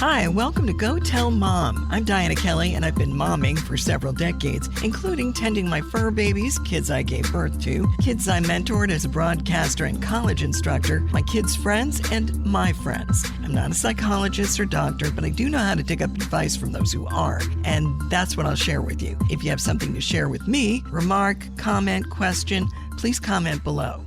Hi, welcome to Go Tell Mom. I'm Dianna Kelly, and I've been momming for several decades, including tending my fur babies, kids I gave birth to, kids I mentored as a broadcaster and college instructor, my kids' friends, and my friends. I'm not a psychologist or doctor, but I do know how to dig up advice from those who are, and that's what I'll share with you. If you have something to share with me, remark, comment, question, please comment below.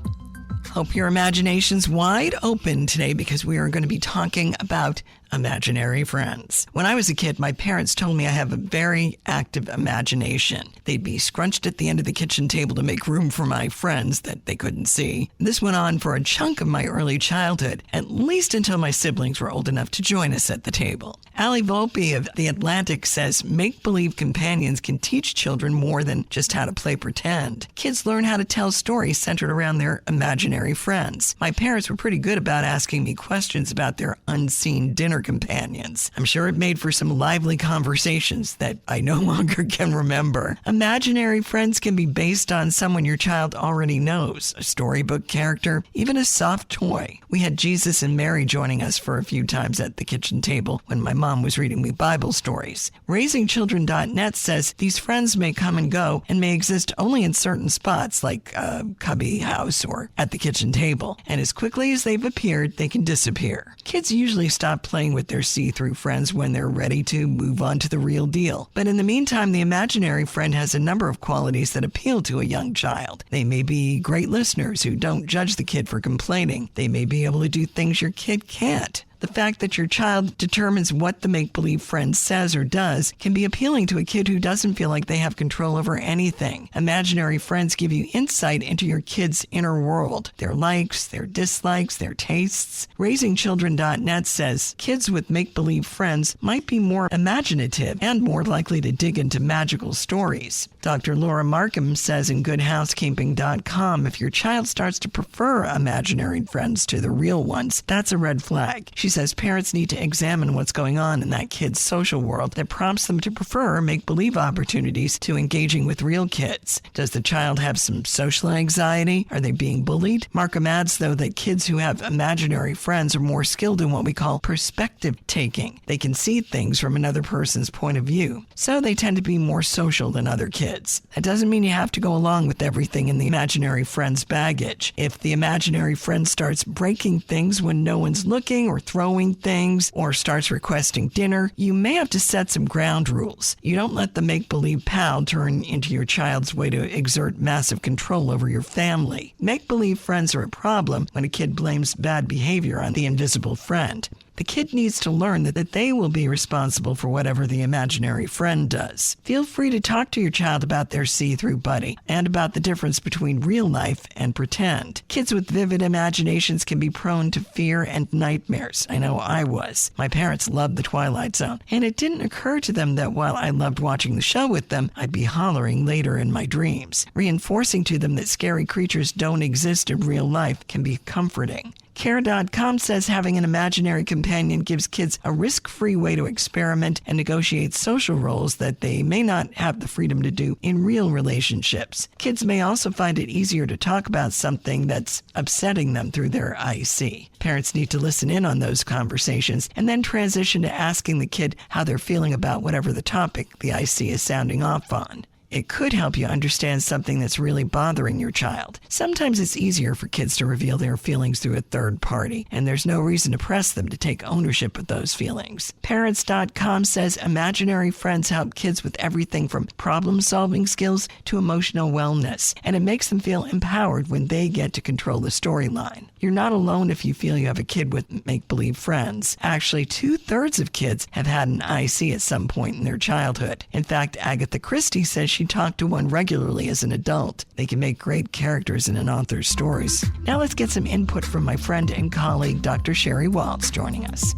Hope your imagination's wide open today because we are going to be talking about imaginary friends. When I was a kid, my parents told me I have a very active imagination. They'd be scrunched at the end of the kitchen table to make room for my friends that they couldn't see. This went on for a chunk of my early childhood, at least until my siblings were old enough to join us at the table. Ali Volpe of The Atlantic says make-believe companions can teach children more than just how to play pretend. Kids learn how to tell stories centered around their imaginary friends. My parents were pretty good about asking me questions about their unseen dinner companions. I'm sure it made for some lively conversations that I no longer can remember. Imaginary friends can be based on someone your child already knows, a storybook character, even a soft toy. We had Jesus and Mary joining us for a few times at the kitchen table when my mom was reading me Bible stories. RaisingChildren.net says these friends may come and go and may exist only in certain spots like a cubby house or at the kitchen table, and as quickly as they've appeared, they can disappear. Kids usually stop playing with their see-through friends when they're ready to move on to the real deal. But in the meantime, the imaginary friend has a number of qualities that appeal to a young child. They may be great listeners who don't judge the kid for complaining. They may be able to do things your kid can't. The fact that your child determines what the make-believe friend says or does can be appealing to a kid who doesn't feel like they have control over anything. Imaginary friends give you insight into your kid's inner world, their likes, their dislikes, their tastes. RaisingChildren.net says kids with make-believe friends might be more imaginative and more likely to dig into magical stories. Dr. Laura Markham says in GoodHousekeeping.com, if your child starts to prefer imaginary friends to the real ones, that's a red flag. She says parents need to examine what's going on in that kid's social world that prompts them to prefer make-believe opportunities to engaging with real kids. Does the child have some social anxiety? Are they being bullied? Markham adds, though, that kids who have imaginary friends are more skilled in what we call perspective taking. They can see things from another person's point of view, so they tend to be more social than other kids. That doesn't mean you have to go along with everything in the imaginary friend's baggage. If the imaginary friend starts breaking things when no one's looking or throwing things or starts requesting dinner, you may have to set some ground rules. You don't let the make-believe pal turn into your child's way to exert massive control over your family. Make-believe friends are a problem when a kid blames bad behavior on the invisible friend. The kid needs to learn that they will be responsible for whatever the imaginary friend does. Feel free to talk to your child about their see-through buddy and about the difference between real life and pretend. Kids with vivid imaginations can be prone to fear and nightmares. I know I was. My parents loved The Twilight Zone, and it didn't occur to them that while I loved watching the show with them, I'd be hollering later in my dreams. Reinforcing to them that scary creatures don't exist in real life can be comforting. Care.com says having an imaginary companion gives kids a risk-free way to experiment and negotiate social roles that they may not have the freedom to do in real relationships. Kids may also find it easier to talk about something that's upsetting them through their IC. Parents need to listen in on those conversations and then transition to asking the kid how they're feeling about whatever the topic the IC is sounding off on. It could help you understand something that's really bothering your child. Sometimes it's easier for kids to reveal their feelings through a third party, and there's no reason to press them to take ownership of those feelings. Parents.com says imaginary friends help kids with everything from problem-solving skills to emotional wellness, and it makes them feel empowered when they get to control the storyline. You're not alone if you feel you have a kid with make-believe friends. Actually, 2/3 of kids have had an IC at some point in their childhood. In fact, Agatha Christie says she talked to one regularly as an adult. They can make great characters in an author's stories. Now let's get some input from my friend and colleague, Dr. Sheri Waltz, joining us.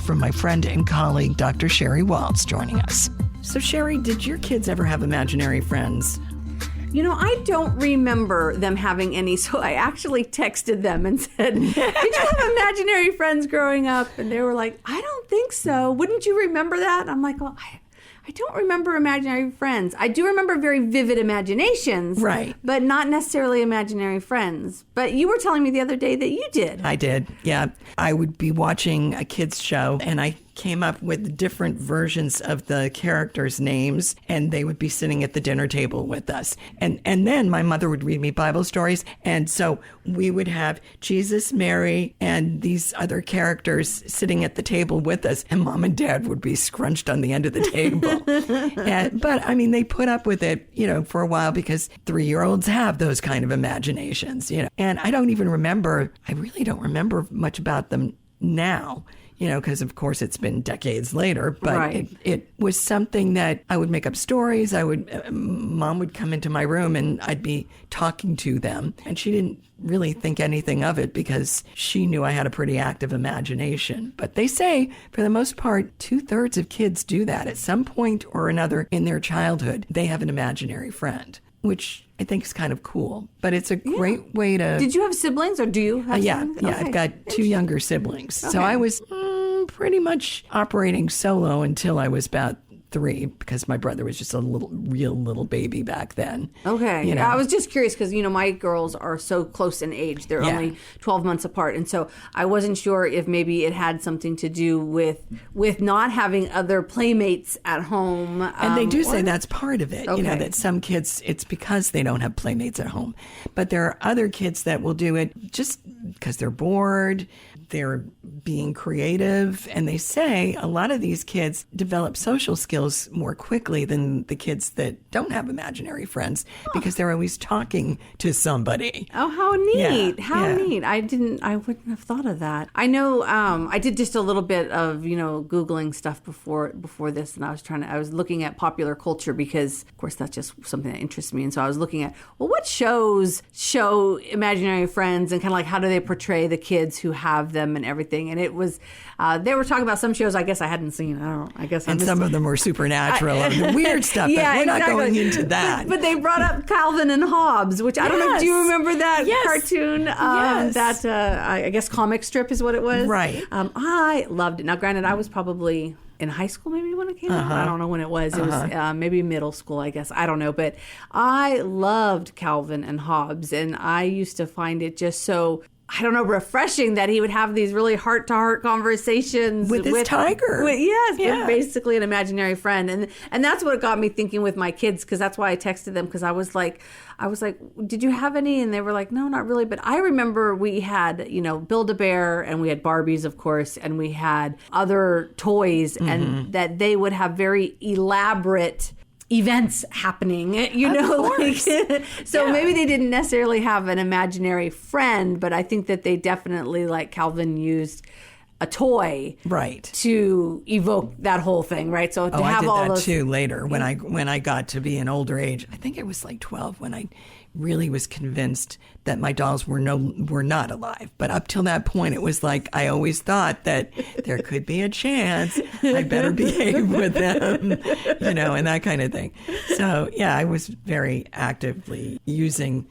From my friend and colleague, Dr. Sheri Waltz, joining us. So Sheri, did your kids ever have imaginary friends? I don't remember them having any, so I actually texted them and said, did you have imaginary friends growing up? And they were like, I don't think so. Wouldn't you remember that? I'm like, well, I don't remember imaginary friends. I do remember very vivid imaginations. Right. But not necessarily imaginary friends. But you were telling me the other day that you did. I did, yeah. I would be watching a kids show, and I came up with different versions of the characters' names, and they would be sitting at the dinner table with us. And then my mother would read me Bible stories, and so we would have Jesus, Mary, and these other characters sitting at the table with us, and Mom and Dad would be scrunched on the end of the table. But, I mean, they put up with it, for a while, because 3-year-olds have those kind of imaginations, And I really don't remember much about them now. Because of course it's been decades later, but right. it was something that I would make up stories. Mom would come into my room and I'd be talking to them, and she didn't really think anything of it because she knew I had a pretty active imagination. But they say, for the most part, 2/3 of kids do that at some point or another in their childhood. They have an imaginary friend, which I think is kind of cool, but it's a great way to... Did you have siblings, or do you have siblings? Yeah, okay. I've got 2 younger siblings. Okay. So I was pretty much operating solo until I was about 3, because my brother was just a real little baby back then. Okay. I was just curious because, my girls are so close in age. They're only 12 months apart. And so I wasn't sure if maybe it had something to do with not having other playmates at home. And they do say that's part of it, okay. That some kids, it's because they don't have playmates at home. But there are other kids that will do it just because they're bored. They're being creative, and they say a lot of these kids develop social skills more quickly than the kids that don't have imaginary friends because they're always talking to somebody. Oh, how neat. Yeah, how neat. I wouldn't have thought of that. I know I did just a little bit of, Googling stuff before this, and I was looking at popular culture because, of course, that's just something that interests me. And so I was looking at, what shows show imaginary friends and kind of like how do they portray the kids who have them and everything. And it was, they were talking about some shows I guess I hadn't seen. And some of them were supernatural and weird stuff, but we're not going into that. But they brought up Calvin and Hobbes, which I don't know, do you remember that cartoon? Yes. That, I guess comic strip is what it was. Right. I loved it. Now, granted, I was probably in high school maybe when it came out. I don't know when it was. It was maybe middle school, I guess. I don't know. But I loved Calvin and Hobbes, and I used to find it just so... refreshing that he would have these really heart-to-heart conversations with his tiger. With basically an imaginary friend. And that's what got me thinking with my kids, because that's why I texted them, because I was like, did you have any? And they were like, no, not really. But I remember we had, Build-A-Bear, and we had Barbies, of course, and we had other toys, and that they would have very elaborate events happening, so maybe they didn't necessarily have an imaginary friend, but I think that they definitely, like Calvin, used a toy to evoke that whole thing, right? So to have I did that too later when I got to be an older age. I think it was like 12 when I really was convinced that my dolls were not alive. But up till that point, it was like I always thought that there could be a chance I better behave with them, and that kind of thing. So, I was very actively using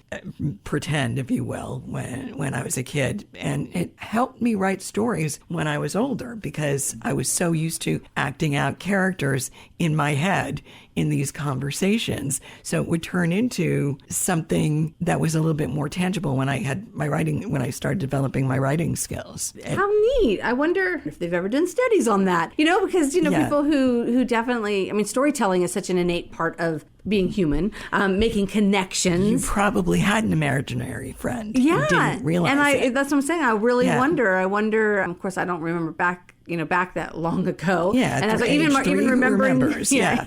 pretend, if you will, when I was a kid. And it helped me write stories when I was older because I was so used to acting out characters in my head in these conversations. So it would turn into something that was a little bit more tangible when I started developing my writing skills. How neat. I wonder if they've ever done studies on that. Because, people who definitely, storytelling is such an innate part of being human, making connections. You probably had an imaginary friend. Yeah. And didn't realize it. That's what I'm saying. I really wonder. I wonder, of course, I don't remember back that long ago. Yeah. And that's even remembering,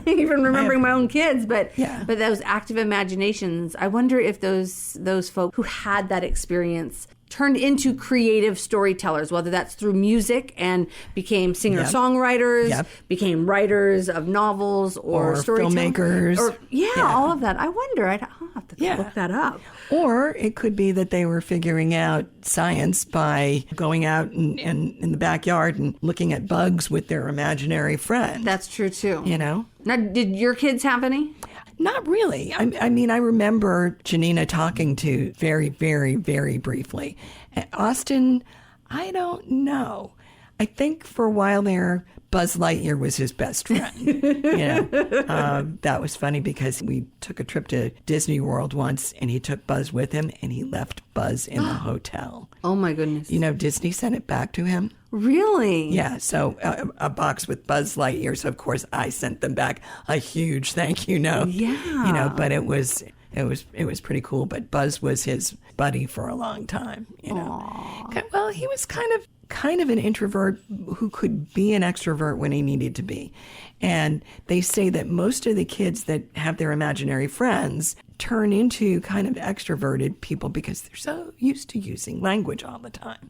even remembering my own kids, but those active imaginations, I wonder if those folk who had that experience turned into creative storytellers, whether that's through music and became singer-songwriters, became writers of novels or filmmakers. All of that. I wonder. I'll have to look that up. Or it could be that they were figuring out science by going out in the backyard and looking at bugs with their imaginary friend. That's true, too. Now, did your kids have any? Not really. I mean, I remember Janina talking to very, very, very briefly. Austin, I don't know. I think for a while there, Buzz Lightyear was his best friend. That was funny because we took a trip to Disney World once, and he took Buzz with him, and he left Buzz in the hotel. Oh, my goodness. Disney sent it back to him. Really? Yeah, so a box with Buzz Lightyear. So, of course, I sent them back a huge thank you note. Yeah. But it was pretty cool. But Buzz was his buddy for a long time. Aww. Well, he was kind of an introvert who could be an extrovert when he needed to be. And they say that most of the kids that have their imaginary friends turn into kind of extroverted people because they're so used to using language all the time.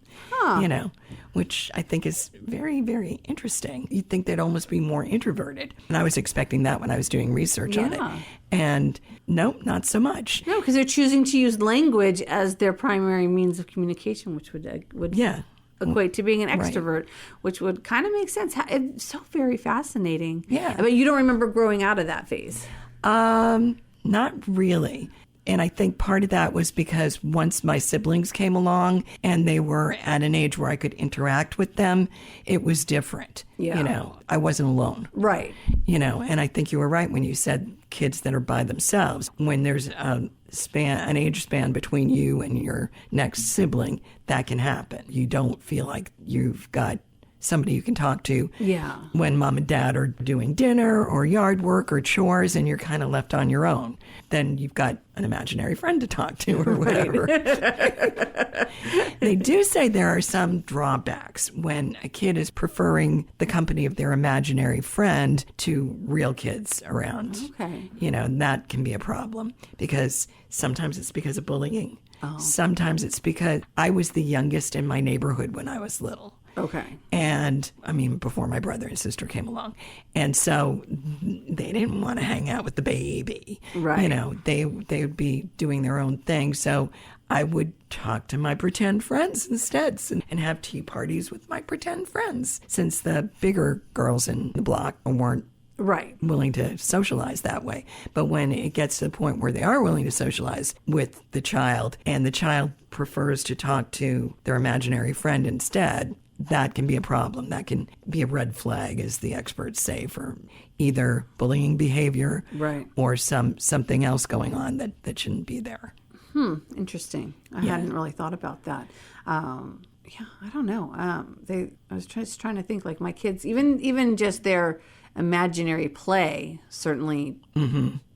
Which I think is very, very interesting. You'd think they'd almost be more introverted. And I was expecting that when I was doing research on it. And nope, not so much. No, because they're choosing to use language as their primary means of communication, which would equate to being an extrovert, which would kind of make sense. It's so very fascinating. Yeah. But you don't remember growing out of that phase? Not really. And I think part of that was because once my siblings came along and they were at an age where I could interact with them, it was different. Yeah. I wasn't alone. Right. And I think you were right when you said kids that are by themselves. When there's an age span between you and your next sibling, that can happen. You don't feel like you've got somebody you can talk to when mom and dad are doing dinner or yard work or chores and you're kind of left on your own. Then you've got an imaginary friend to talk to or whatever. They do say there are some drawbacks when a kid is preferring the company of their imaginary friend to real kids around. Okay. And that can be a problem because sometimes it's because of bullying. Oh. Sometimes it's because I was the youngest in my neighborhood when I was little. Okay. And before my brother and sister came along. And so they didn't want to hang out with the baby. Right. They would be doing their own thing. So I would talk to my pretend friends instead and have tea parties with my pretend friends since the bigger girls in the block weren't willing to socialize that way. But when it gets to the point where they are willing to socialize with the child and the child prefers to talk to their imaginary friend instead, that can be a problem. That can be a red flag, as the experts say, for either bullying behavior or something else going on that shouldn't be there. Interesting. I hadn't really thought about that. I don't know. I was just trying to think, like my kids, even just their imaginary play certainly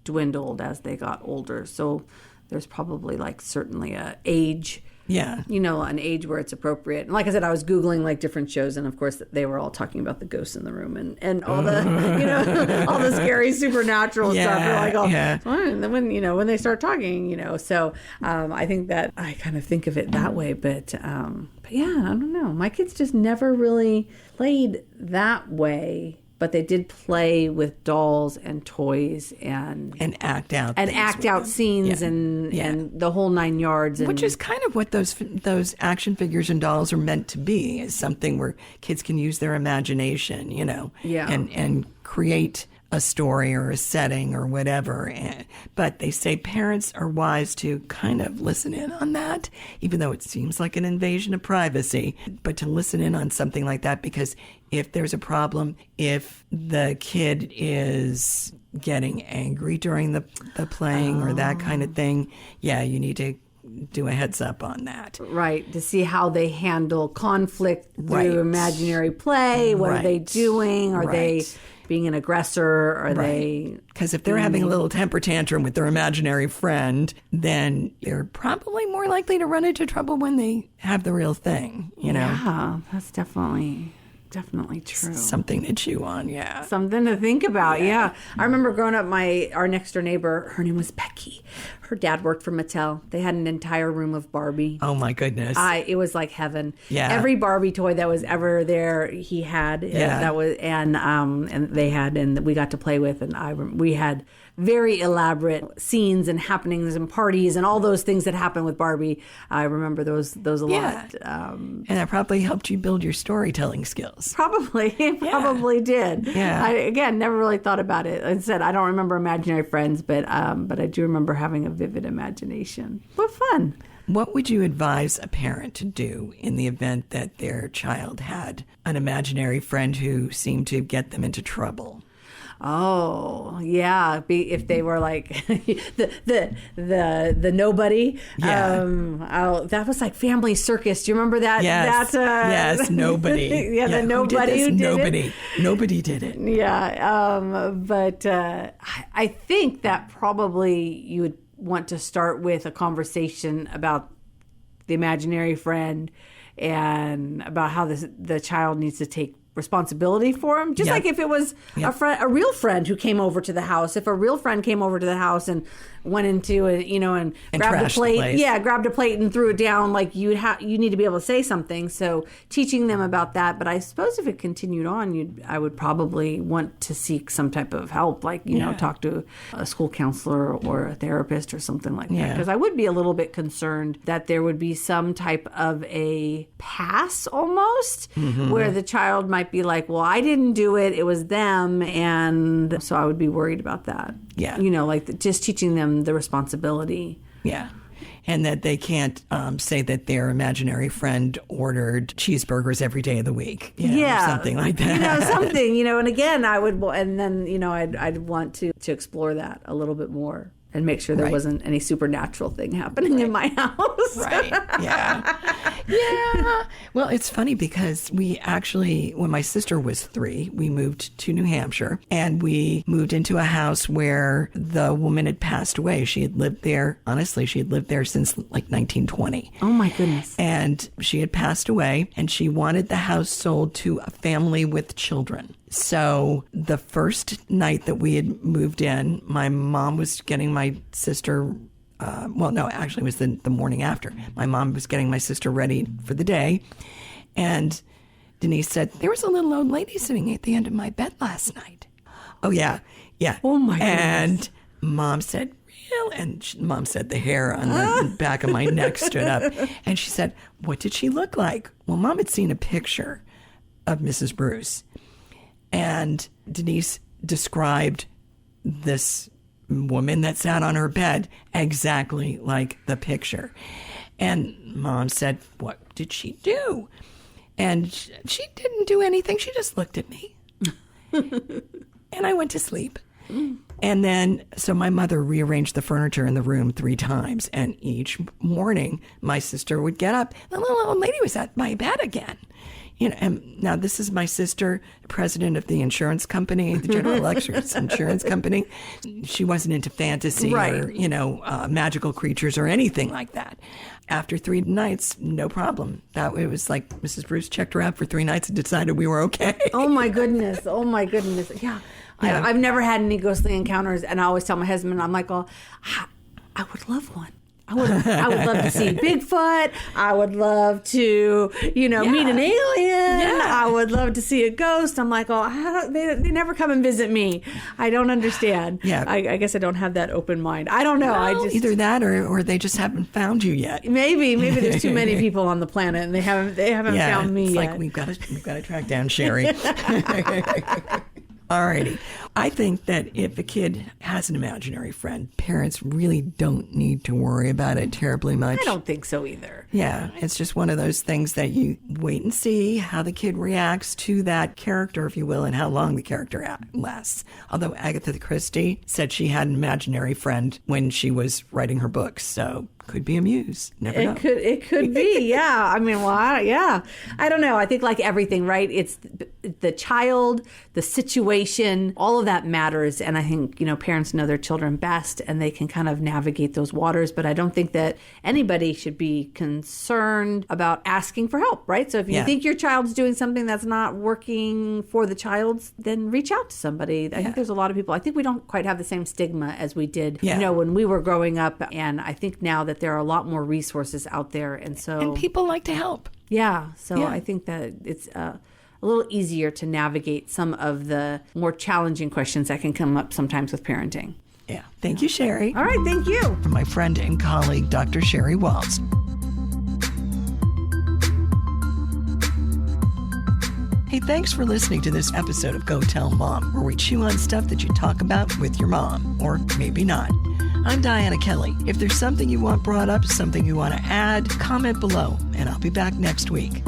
dwindled as they got older. So there's probably certainly a age. Yeah. An age where it's appropriate. And like I said, I was Googling different shows, and of course they were all talking about the ghosts in the room and all the, all the scary supernatural stuff. And then when they start talking, so I think that I kind of think of it that way. But yeah, I don't know. My kids just never really played that way. But they did play with dolls and toys and act out scenes and the whole 9 yards. Which is kind of what those action figures and dolls are meant to be, is something where kids can use their imagination, and create a story or a setting or whatever. But they say parents are wise to kind of listen in on that, even though it seems like an invasion of privacy, but to listen in on something like that, because if there's a problem, if the kid is getting angry during the playing or that kind of thing, you need to do a heads up on that. Right, to see how they handle conflict through imaginary play. What are they doing? Are they being an aggressor? Are they... Because if they're having a little temper tantrum with their imaginary friend, then they're probably more likely to run into trouble when they have the real thing, Yeah, that's definitely true. Something to chew on, Something to think about, I remember growing up, our next door neighbor, her name was Becky. Her dad worked for Mattel. They had an entire room of Barbie. Oh my goodness. It was like heaven. Yeah. Every Barbie toy that was ever there, he had. Yeah. That was, and they had, and we got to play with, and we had very elaborate scenes and happenings and parties and all those things that happened with Barbie. I remember those a lot. And that probably helped you build your storytelling skills. Probably did. Yeah. I, again, never really thought about it. Like I said, I don't remember imaginary friends, but I do remember having a vivid imagination. What fun. What would you advise a parent to do in the event that their child had an imaginary friend who seemed to get them into trouble? Oh, yeah. If they were like the nobody. Yeah. That was like Family Circus. Do you remember that? Yes. Yes, nobody. The nobody who did nobody. it. Nobody did it. Yeah. But I think that probably you would want to start with a conversation about the imaginary friend and about how the child needs to take responsibility for him. Just like if it was a real friend who came over to the house. If a real friend came over to the house and went into it, and grabbed a plate. Grabbed a plate and threw it down. Like you need to be able to say something. So teaching them about that. But I suppose if it continued on, I would probably want to seek some type of help, like talk to a school counselor or a therapist or something like that. Because I would be a little bit concerned that there would be some type of a pass almost, where the child might be like, well, I didn't do it, it was them, and so I would be worried about that. Yeah. Like just teaching them the responsibility. Yeah. And that they can't say that their imaginary friend ordered cheeseburgers every day of the week. Or something like that. Something, and again, I'd want to explore that a little bit more and make sure there wasn't any supernatural thing happening in my house. Right. Yeah. Yeah. Well, it's funny because we actually, when my sister was 3, we moved to New Hampshire and we moved into a house where the woman had passed away. She had lived there. Honestly, she had lived there since like 1920. Oh my goodness. And she had passed away and she wanted the house sold to a family with children. So the first night that we had moved in, my mom was getting my sister, it was the morning after. My mom was getting my sister ready for the day. And Denise said, there was a little old lady sitting at the end of my bed last night. Oh, yeah. Yeah. Oh, my goodness. And Mom said, real? And Mom said the hair on the back of my neck stood up. And she said, what did she look like? Well, Mom had seen a picture of Mrs. Bruce. And Denise described this woman that sat on her bed exactly like the picture. And Mom said, what did she do? And she didn't do anything. She just looked at me. And I went to sleep. And then, so my mother rearranged the furniture in the room 3 times. And each morning, my sister would get up. The little old lady was at my bed again. And now this is my sister, president of the insurance company, the General Electric insurance company. She wasn't into fantasy or, magical creatures or anything like that. After 3 nights, no problem. It was like Mrs. Bruce checked her out for 3 nights and decided we were okay. Oh my goodness. Yeah. I've never had any ghostly encounters, and I always tell my husband, I'm like, well, I would love one. I would love to see Bigfoot. I would love to, meet an alien. Yeah. I would love to see a ghost. I'm like, they never come and visit me. I don't understand. Yeah. I guess I don't have that open mind. I don't know. Well, either that or they just haven't found you yet. Maybe there's too many people on the planet and they haven't found me yet. Like we've got to track down Sheri. Alrighty. I think that if a kid has an imaginary friend, parents really don't need to worry about it terribly much. I don't think so either. Yeah, it's just one of those things that you wait and see how the kid reacts to that character, if you will, and how long the character lasts. Although Agatha Christie said she had an imaginary friend when she was writing her books, so Could be a muse. Never know. It could be, yeah. I mean, yeah. I don't know. I think like everything, right? It's the child, the situation, all of that matters. And I think, parents know their children best and they can kind of navigate those waters. But I don't think that anybody should be concerned about asking for help, right? So if you think your child's doing something that's not working for the child, then reach out to somebody. I think there's a lot of people. I think we don't quite have the same stigma as we did, when we were growing up. And I think now that there are a lot more resources out there. And people like to help. Yeah. So I think that it's a little easier to navigate some of the more challenging questions that can come up sometimes with parenting. Yeah. Thank you, Sheri. All right. Thank you. From my friend and colleague, Dr. Sheri Waltz. Hey, thanks for listening to this episode of Go Tell Mom, where we chew on stuff that you talk about with your mom, or maybe not. I'm Dianna Kelly. If there's something you want brought up, something you want to add, comment below, and I'll be back next week.